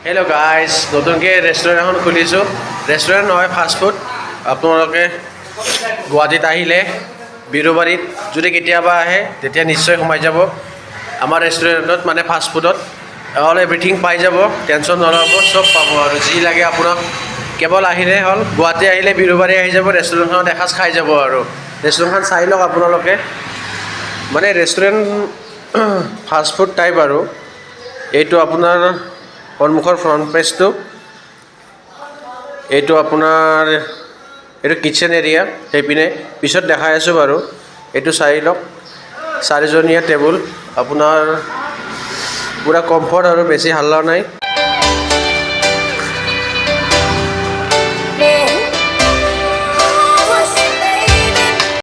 Hello guys, নতুনকৈ restaurant এখন খুলিছোঁ। ৰেষ্টুৰেণ্ট নহয়, ফাষ্ট ফুড। আপোনালোকে গুৱাহাটীত আহিলে বিৰুবাৰীত যদি কেতিয়াবা আহে তেতিয়া নিশ্চয় সোমাই যাব আমাৰ ৰেষ্টুৰেণ্টত, মানে ফাষ্ট ফুডত। অল এভৰিথিং পাই যাব, টেনশ্যন নল'ব, চব পাব আৰু যি লাগে আপোনাক কেৱল আহিলে হ'ল। গুৱাহাটী আহিলে বিৰুবাৰী আহি যাব, ৰেষ্টুৰেণ্টখনত এসাঁজ খাই যাব আৰু ৰেষ্টুৰেণ্টখন চাই লওক আপোনালোকে। মানে ৰেষ্টুৰেণ্ট ফাষ্ট ফুড টাইপ আৰু এইটো আপোনাৰ সন্মুখৰ ফ্ৰণ্ট পেজটো, এইটো আপোনাৰ এইটো কিটচেন এৰিয়া, সেইপিনে পিছত দেখাই আছোঁ বাৰু। এইটো চাই লওক, 4জনীয়া টেবুল, আপোনাৰ পূৰা কমফৰ্ট আৰু বেছি হাল্লা নাই।